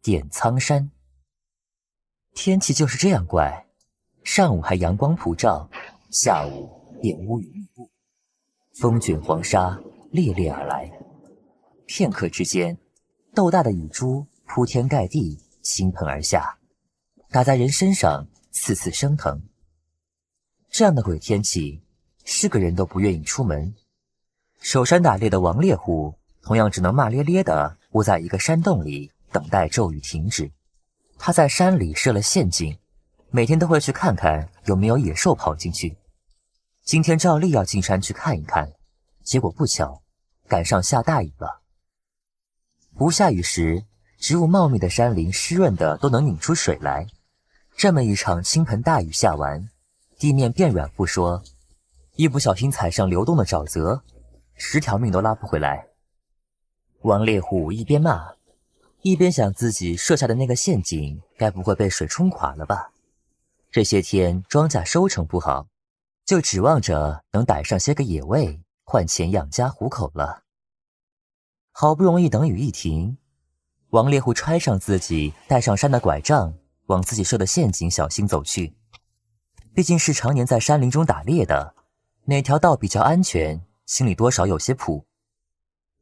点苍山。天气就是这样怪，上午还阳光普照，下午便乌云密布，风卷黄沙，猎猎而来。片刻之间，豆大的雨珠铺天盖地，倾盆而下，打在人身上，刺刺生疼。这样的鬼天气，是个人都不愿意出门。守山打猎的王猎户同样只能骂咧咧地窝在一个山洞里，等待骤雨停止。他在山里设了陷阱，每天都会去看看有没有野兽跑进去。今天照例要进山去看一看，结果不巧赶上下大雨了。不下雨时，植物茂密的山林湿润的都能拧出水来。这么一场倾盆大雨下完，地面变软不说，一不小心踩上流动的沼泽，10条命都拉不回来。王猎户一边骂，一边想自己设下的那个陷阱该不会被水冲垮了吧？这些天庄稼收成不好，就指望着能逮上些个野味，换钱养家糊口了。好不容易等雨一停，王猎户揣上自己带上山的拐杖，往自己设的陷阱小心走去。毕竟是常年在山林中打猎的，哪条道比较安全，心里多少有些谱。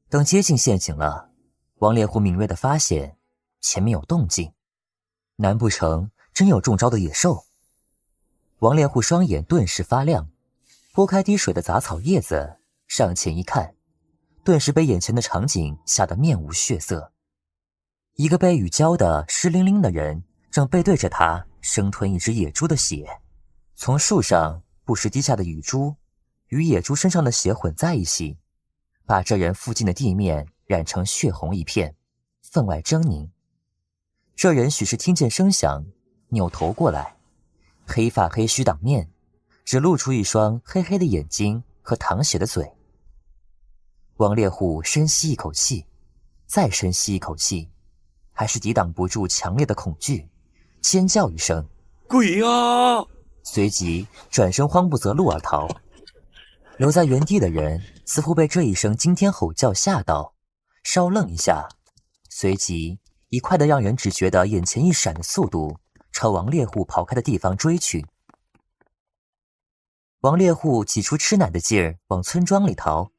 等接近陷阱了，王猎户敏锐地发现前面有动静，难不成真有中招的野兽？王猎户双眼顿时发亮，拨开滴水的杂草叶子，上前一看，顿时被眼前的场景吓得面无血色。一个被雨浇得湿淋淋的人正背对着他生吞一只野猪的血，从树上不时滴下的雨珠与野猪身上的血混在一起，把这人附近的地面染成血红一片，分外狰狞。这人许是听见声响，扭头过来，黑发黑须挡面，只露出一双黑黑的眼睛和淌血的嘴。王猎户深吸一口气，再深吸一口气，还是抵挡不住强烈的恐惧，尖叫一声：“鬼啊！”随即转身慌不择路而逃。留在原地的人似乎被这一声惊天吼叫吓到，稍愣一下，随即以快得让人只觉得眼前一闪的速度朝王猎户跑开的地方追去。王猎户挤出吃奶的劲儿往村庄里逃，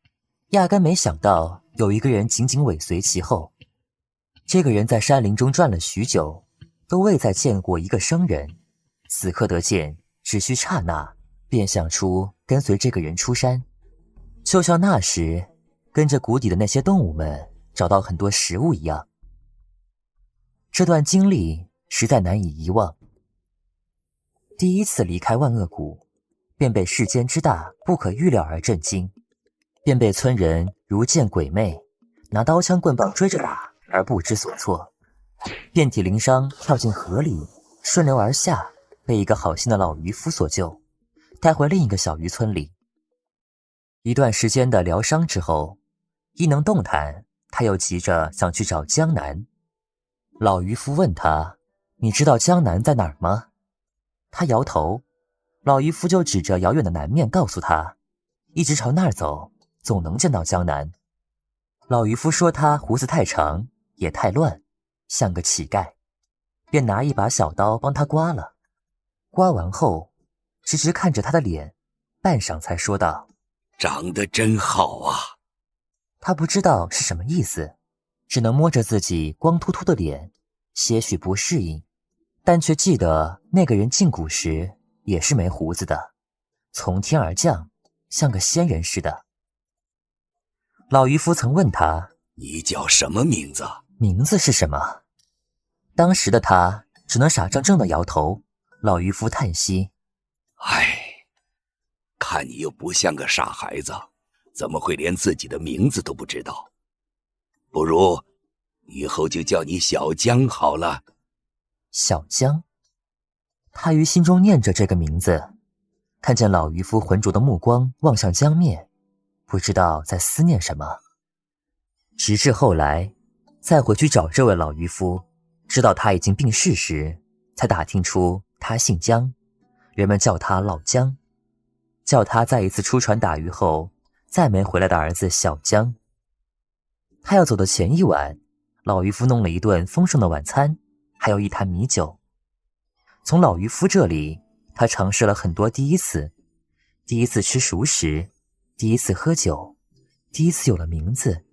压根没想到有一个人紧紧尾随其后。这个人在山林中转了许久，都未再见过一个生人，此刻得见，只需刹那，便想出跟随这个人出山，就像那时跟着谷底的那些动物们找到很多食物一样。这段经历实在难以遗忘。第一次离开万恶谷，便被世间之大不可预料而震惊，便被村人如见鬼魅，拿刀枪棍棒追着打而不知所措，遍体鳞伤跳进河里，顺流而下，被一个好心的老渔夫所救，带回另一个小渔村里。一段时间的疗伤之后，一能动弹，他又急着想去找江南。老渔夫问他：“你知道江南在哪儿吗？”他摇头，老渔夫就指着遥远的南面告诉他：“一直朝那儿走，总能见到江南。”老渔夫说他胡子太长，也太乱，像个乞丐，便拿一把小刀帮他刮了。刮完后，直直看着他的脸，半晌才说道：“长得真好啊。”他不知道是什么意思，只能摸着自己光秃秃的脸，些许不适应，但却记得那个人进谷时也是没胡子的，从天而降，像个仙人似的。老渔夫曾问他：“你叫什么名字？”名字是什么？当时的他只能傻怔怔地摇头。老渔夫叹息：“唉，看你又不像个傻孩子，怎么会连自己的名字都不知道？不如以后就叫你小江好了。”小江。他于心中念着这个名字，看见老渔夫浑浊的目光望向江面，不知道在思念什么。直至后来再回去找这位老渔夫，知道他已经病逝时，才打听出他姓江，人们叫他老江，叫他在一次出船打鱼后再没回来的儿子小江。他要走的前一晚，老渔夫弄了一顿丰盛的晚餐，还有一坛米酒。从老渔夫这里，他尝试了很多第一次：第一次吃熟食，第一次喝酒，第一次有了名字，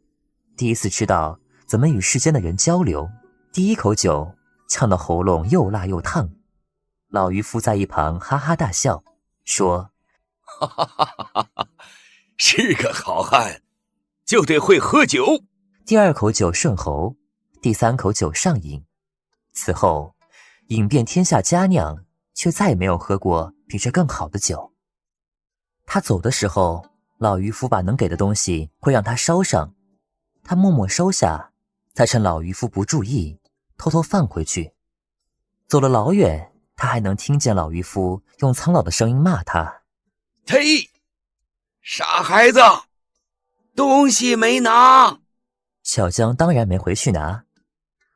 第一次知道怎么与世间的人交流。第一口酒呛得喉咙又辣又烫。老渔夫在一旁哈哈大笑，说：哈哈哈哈哈，是个好汉，就得会喝酒。第二口酒顺喉，第三口酒上瘾。此后饮遍天下佳酿，却再也没有喝过比这更好的酒。他走的时候，老渔夫把能给的东西会让他捎上，他默默收下，再趁老渔夫不注意偷偷放回去。走了老远，他还能听见老渔夫用苍老的声音骂他：嘿，傻孩子，东西没拿。小江当然没回去拿，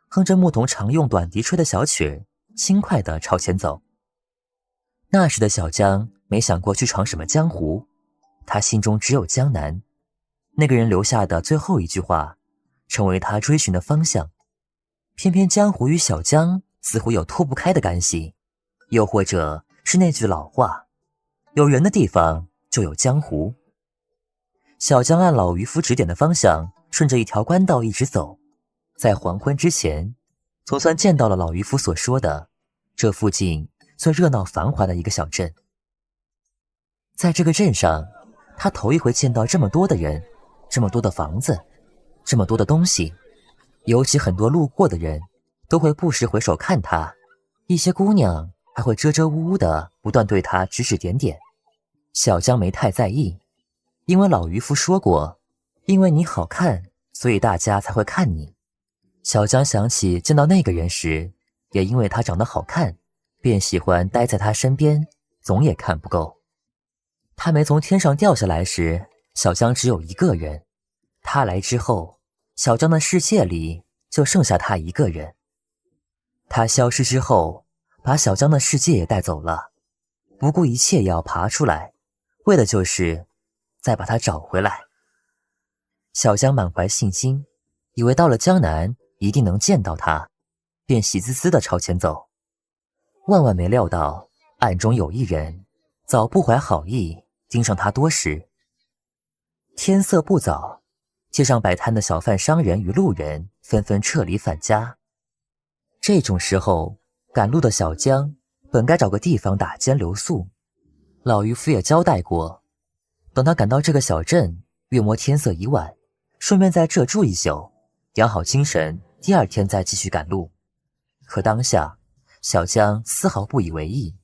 哼着牧童常用短笛吹的小曲儿，轻快地朝前走。那时的小江没想过去闯什么江湖，他心中只有江南。那个人留下的最后一句话，成为他追寻的方向。偏偏江湖与小江似乎有脱不开的干系，又或者是那句老话：有人的地方就有江湖。小江按老渔夫指点的方向，顺着一条官道一直走，在黄昏之前，总算见到了老渔夫所说的这附近最热闹繁华的一个小镇。在这个镇上，他头一回见到这么多的人，这么多的房子，这么多的东西，尤其很多路过的人都会不时回首看他，一些姑娘还会遮遮吾吾的不断对他指指点点。小江没太在意，因为老渔夫说过，因为你好看，所以大家才会看你。小江想起见到那个人时，也因为他长得好看，便喜欢待在他身边，总也看不够。他没从天上掉下来时，小江只有一个人，他来之后，小江的世界里就剩下他一个人。他消失之后，把小江的世界也带走了，不顾一切也要爬出来，为的就是再把他找回来。小江满怀信心，以为到了江南一定能见到他，便喜滋滋地朝前走。万万没料到，暗中有一人早不怀好意，盯上他多时。天色不早，街上摆摊的小贩商人与路人纷纷撤离返家。这种时候，赶路的小江本该找个地方打尖留宿，老渔夫也交代过，等他赶到这个小镇，月摸天色已晚，顺便在这住一宿，养好精神，第二天再继续赶路。可当下，小江丝毫不以为意。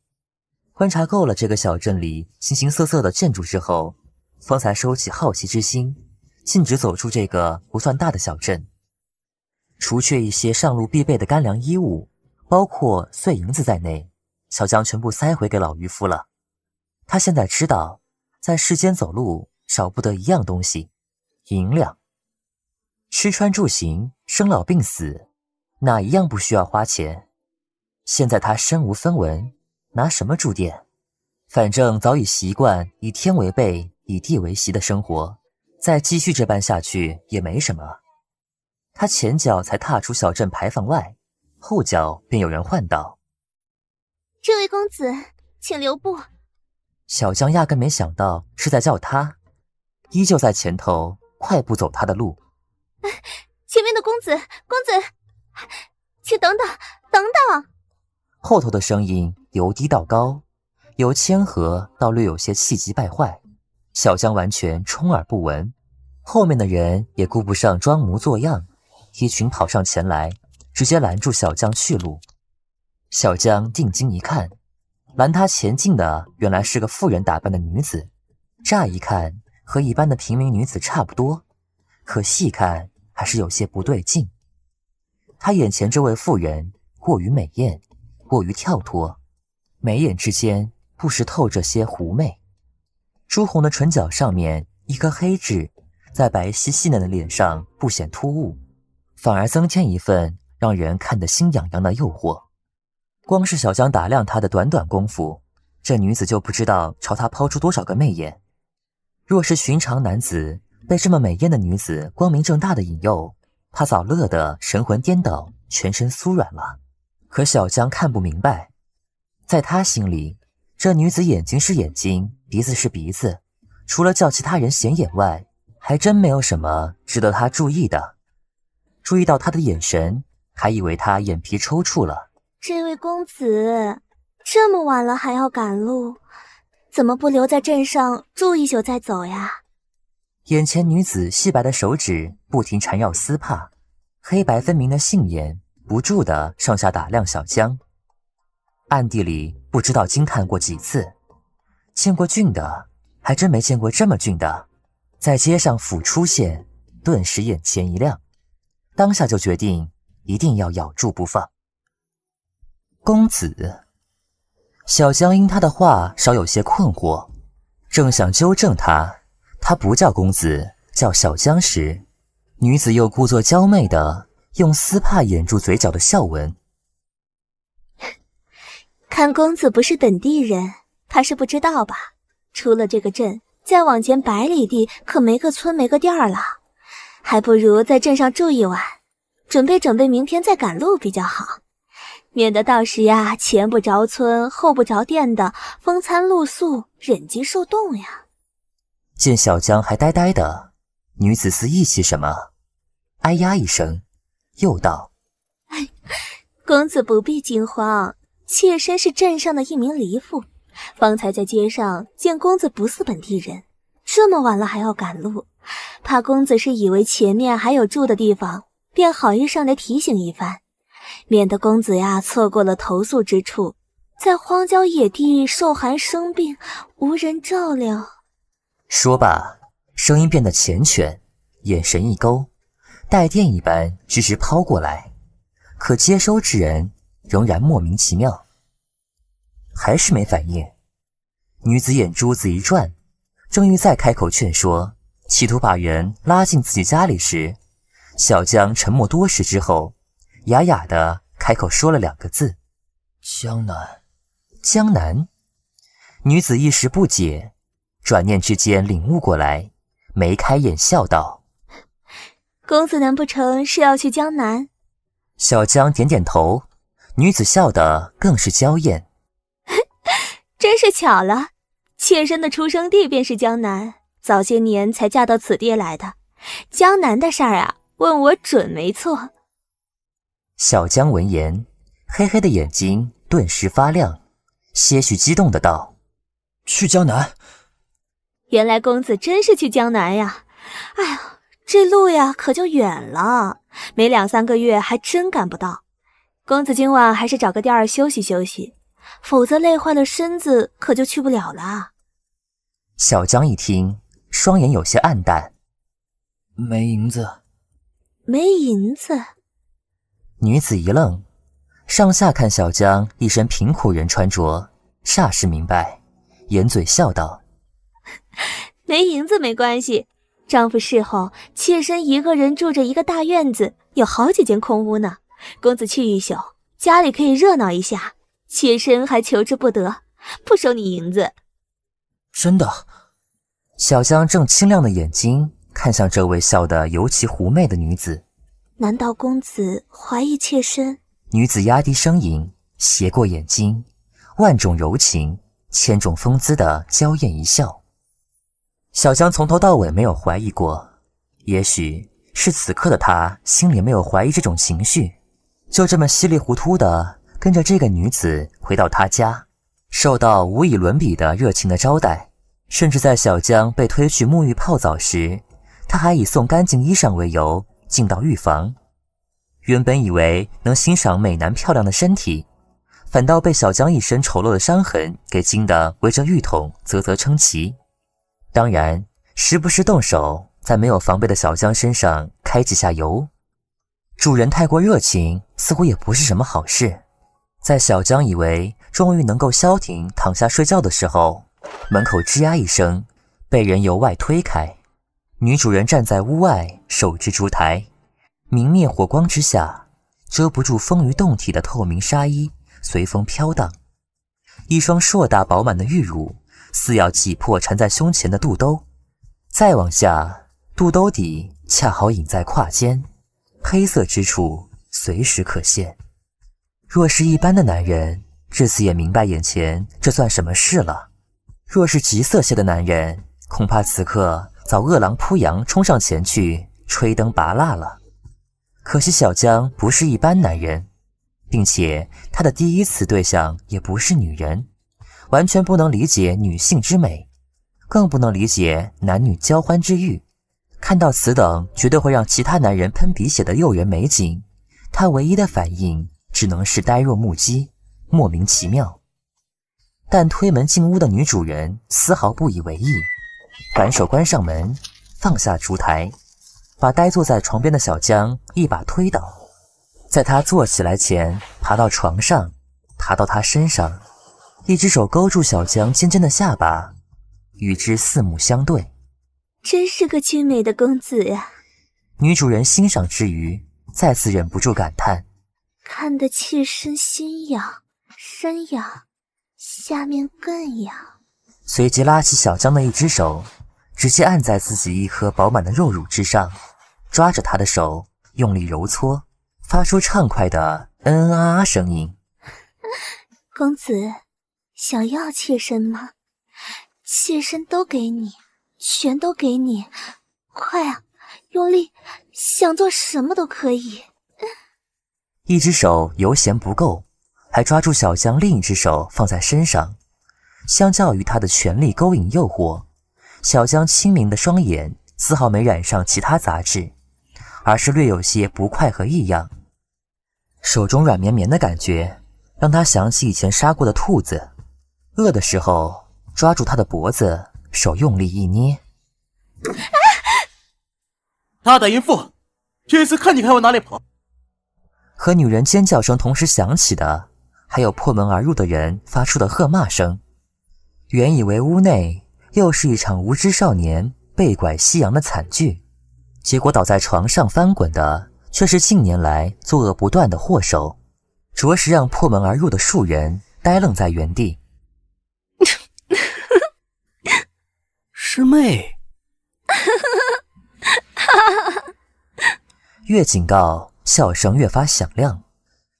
观察够了这个小镇里形形色色的建筑之后，方才收起好奇之心，径直走出这个不算大的小镇。除却一些上路必备的干粮衣物，包括碎银子在内，小江全部塞回给老渔夫了。他现在知道，在世间走路少不得一样东西，银两。吃穿住行，生老病死，哪一样不需要花钱？现在他身无分文，拿什么住店？反正早已习惯以天为被，以地为席的生活，再继续这般下去也没什么。他前脚才踏出小镇牌坊外，后脚便有人唤道：这位公子，请留步。小江压根没想到是在叫他，依旧在前头快步走他的路。前面的公子，公子，请等等，等等。后头的声音由低到高，由谦和到略有些气急败坏，小江完全充耳不闻。后面的人也顾不上装模作样，一群跑上前来，直接拦住小江去路。小江定睛一看，拦他前进的原来是个妇人打扮的女子，乍一看和一般的平民女子差不多，可细看还是有些不对劲。他眼前这位妇人过于美艳，过于跳脱，眉眼之间不时透着些狐媚，朱红的唇角上面一颗黑痣，在白皙细嫩的脸上不显突兀，反而增添一份让人看得心痒痒的诱惑。光是小江打量她的短短功夫，这女子就不知道朝他抛出多少个媚眼。若是寻常男子被这么美艳的女子光明正大的引诱，他早乐得神魂颠倒，全身酥软了。可小江看不明白，在他心里，这女子眼睛是眼睛，鼻子是鼻子，除了叫其他人显眼外，还真没有什么值得他注意的。注意到他的眼神，还以为他眼皮抽搐了。这位公子，这么晚了还要赶路，怎么不留在镇上住一宿再走呀？眼前女子细白的手指不停缠绕丝帕，黑白分明的杏眼不住地上下打量小江，暗地里不知道惊叹过几次。见过俊的，还真没见过这么俊的。在街上甫出现，顿时眼前一亮，当下就决定一定要咬住不放。公子，小江因他的话稍有些困惑，正想纠正他不叫公子，叫小江时，女子又故作娇媚的用丝帕掩住嘴角的笑纹。看公子不是本地人，他是不知道吧？出了这个镇，再往前100里地可没个村没个店了，还不如在镇上住一晚，准备准备明天再赶路比较好，免得到时呀前不着村后不着店的风餐露宿，忍饥受冻呀。见小江还呆呆的，女子似忆起什么，哎呀一声，又道：公子不必惊慌，妾身是镇上的一名离妇，方才在街上见公子不似本地人，这么晚了还要赶路，怕公子是以为前面还有住的地方，便好意上来提醒一番，免得公子呀错过了投宿之处，在荒郊野地受寒生病，无人照料。说罢，声音变得缱绻，眼神一勾，带电一般直直抛过来。可接收之人仍然莫名其妙，还是没反应。女子眼珠子一转，正欲再开口劝说，企图把人拉进自己家里时，小江沉默多时之后，哑哑地开口说了2个字：江南。江南。女子一时不解，转念之间领悟过来，眉开眼笑道：公子难不成是要去江南？小江点点头，女子笑得更是娇艳。真是巧了，妾身的出生地便是江南，早些年才嫁到此地来的，江南的事儿啊，问我准没错。小江闻言，黑黑的眼睛顿时发亮，些许激动的道：去江南？原来公子真是去江南呀！哎呀，这路呀可就远了，没2、3个月还真赶不到。公子今晚还是找个店儿休息休息，否则累坏了身子可就去不了了。小江一听，双眼有些暗淡。没银子。没银子？女子一愣，上下看小江一身贫苦人穿着，霎时明白，掩嘴笑道：没银子没关系，丈夫事后妾身一个人住着一个大院子，有好几间空屋呢，公子去一宿，家里可以热闹一下，妾身还求之不得，不收你银子。真的？小江正清亮的眼睛看向这位笑得尤其狐媚的女子。难道公子怀疑妾身？女子压低声音，斜过眼睛，万种柔情，千种风姿的娇艳一笑。小江从头到尾没有怀疑过，也许是此刻的他心里没有怀疑这种情绪，就这么稀里糊涂的跟着这个女子回到他家，受到无以伦比的热情的招待，甚至在小江被推去沐浴泡澡时，他还以送干净衣裳为由进到浴房。原本以为能欣赏美男漂亮的身体，反倒被小江一身丑陋的伤痕给惊得围着浴桶啧啧称奇。当然时不时动手在没有防备的小江身上开几下油。主人太过热情似乎也不是什么好事。在小江以为终于能够消停躺下睡觉的时候，门口吱呀一声，被人由外推开。女主人站在屋外，手执烛台，明灭火光之下，遮不住丰腴动体的透明纱衣随风飘荡，一双硕大饱满的玉乳似要挤破缠在胸前的肚兜，再往下，肚兜底恰好隐在胯间，黑色之处随时可现。若是一般的男人，至此也明白眼前这算什么事了。若是极色些的男人，恐怕此刻早饿狼扑羊冲上前去吹灯拔蜡了。可惜小江不是一般男人，并且他的第一次对象也不是女人，完全不能理解女性之美，更不能理解男女交欢之欲。看到此等绝对会让其他男人喷鼻血的诱人美景，他唯一的反应只能是呆若木鸡，莫名其妙。但推门进屋的女主人丝毫不以为意，反手关上门，放下烛台，把呆坐在床边的小江一把推倒，在他坐起来前爬到床上，爬到他身上，一只手勾住小江尖尖的下巴，与之四目相对。真是个俊美的公子呀！女主人欣赏之余，再次忍不住感叹，看得妾身心痒，身痒，下面更痒。随即拉起小江的一只手，直接按在自己一颗饱满的肉乳之上，抓着他的手用力揉搓，发出畅快的嗯嗯啊啊声音。公子，想要妾身吗？妾身都给你，全都给你，快啊，用力，想做什么都可以。一只手犹嫌不够，还抓住小江另一只手放在身上。相较于他的全力勾引诱惑，小江清明的双眼丝毫没染上其他杂质，而是略有些不快和异样。手中软绵绵的感觉让他想起以前杀过的兔子，饿的时候抓住他的脖子，手用力一捏。大胆淫妇，这次看你还往哪里跑！和女人尖叫声同时响起的，还有破门而入的人发出的喝骂声。原以为屋内又是一场无知少年被拐西洋的惨剧，结果倒在床上翻滚的却是近年来作恶不断的祸首，着实让破门而入的数人呆愣在原地。师妹，越警告，笑声越发响亮。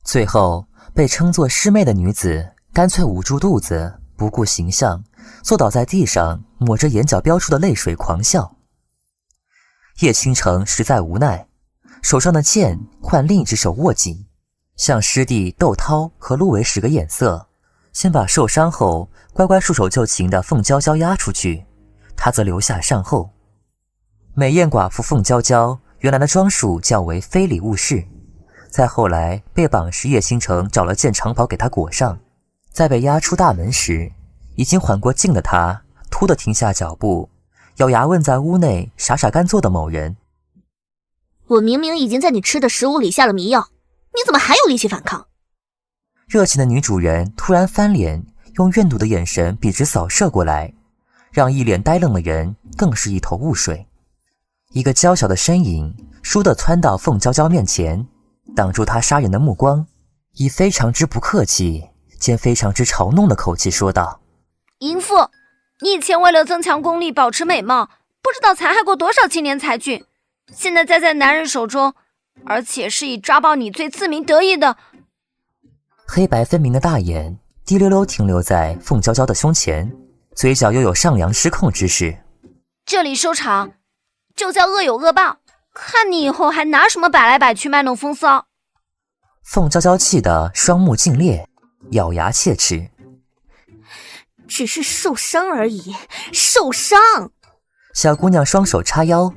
最后被称作师妹的女子干脆捂住肚子，不顾形象，坐倒在地上，抹着眼角飙出的泪水狂笑。叶倾城实在无奈，手上的剑换另一只手握紧，向师弟窦涛和陆维使个眼色，先把受伤后乖乖束手就擒的凤娇娇押出去，他则留下善后。美艳寡妇凤娇娇原来的装束较为非礼勿视，再后来被绑时，叶倾城找了件长袍给她裹上，在被押出大门时，已经缓过劲的他突地停下脚步，咬牙问在屋内傻傻干坐的某人：我明明已经在你吃的食物里下了迷药，你怎么还有力气反抗？热情的女主人突然翻脸，用怨毒的眼神笔直扫射过来，让一脸呆愣的人更是一头雾水。一个娇小的身影倏地窜到凤娇娇面前，挡住她杀人的目光，以非常之不客气兼非常之嘲弄的口气说道：淫妇，你以前为了增强功力保持美貌，不知道残害过多少青年才俊，现在栽在男人手中，而且是以抓爆你最自鸣得意的。黑白分明的大眼滴溜溜停留在凤娇娇的胸前，嘴角又有上扬失控之势。这里收场，就叫恶有恶报，看你以后还拿什么摆来摆去卖弄风骚。凤娇娇气得双目尽裂，咬牙切齿：只是受伤而已，受伤。小姑娘双手叉腰，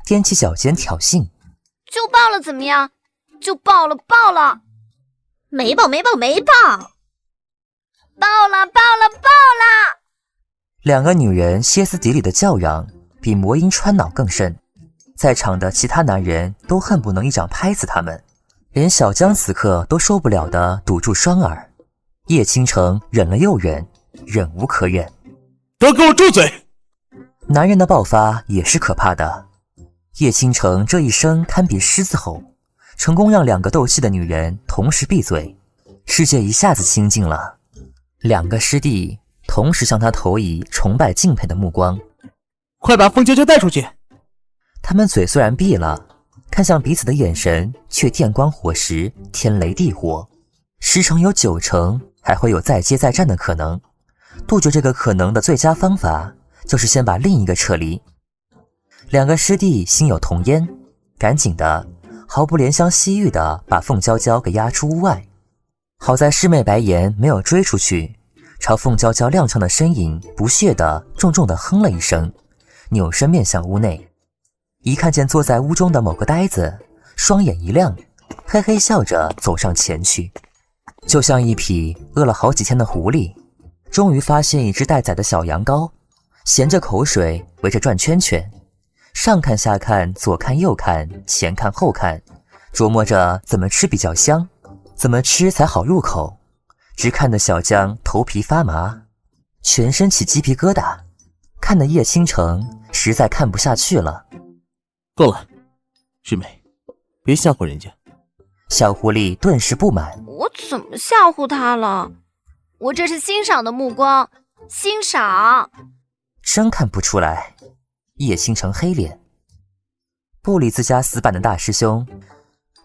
踮起脚尖挑衅：就爆了怎么样？就爆了，爆了！没爆，没爆，没爆！爆了，爆了，爆了！两个女人歇斯底里的叫嚷，比魔音穿脑更甚。在场的其他男人都恨不能一掌拍死他们，连小江此刻都受不了的堵住双耳。叶倾城忍了又忍，忍无可忍。都给我住嘴！男人的爆发也是可怕的。叶倾城这一声堪比狮子吼，成功让两个斗气的女人同时闭嘴，世界一下子清静了。两个师弟同时向他投以崇拜敬佩的目光。快把凤娇娇带出去！他们嘴虽然闭了，看向彼此的眼神却电光火石，天雷地火，10成有9成还会有再接再战的可能。杜绝这个可能的最佳方法就是先把另一个撤离。2个师弟心有同焉，赶紧的毫不怜香惜玉的把凤娇娇给押出屋外。好在师妹白颜没有追出去，朝凤娇娇踉跄的身影不屑的重重的哼了一声，扭身面向屋内。一看见坐在屋中的某个呆子，双眼一亮，嘿嘿笑着走上前去，就像一匹饿了好几天的狐狸，终于发现一只待宰的小羊羔，衔着口水围着转圈圈，上看下看，左看右看，前看后看，琢磨着怎么吃比较香，怎么吃才好入口，直看得小江头皮发麻，全身起鸡皮疙瘩，看得叶倾城实在看不下去了。够了，师妹，别吓唬人家。小狐狸顿时不满，我怎么吓唬他了？我这是欣赏的目光，欣赏。真看不出来。叶倾城黑脸，不理自家死板的大师兄。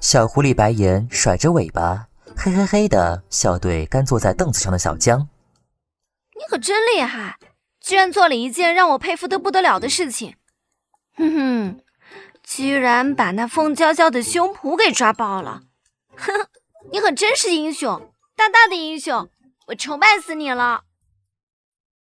小狐狸白颜甩着尾巴，嘿嘿嘿的笑对干坐在凳子上的小江。你可真厉害，居然做了一件让我佩服得不得了的事情。哼哼，居然把那凤娇娇的胸脯给抓爆了。哼，你可真是英雄，大大的英雄，我崇拜死你了。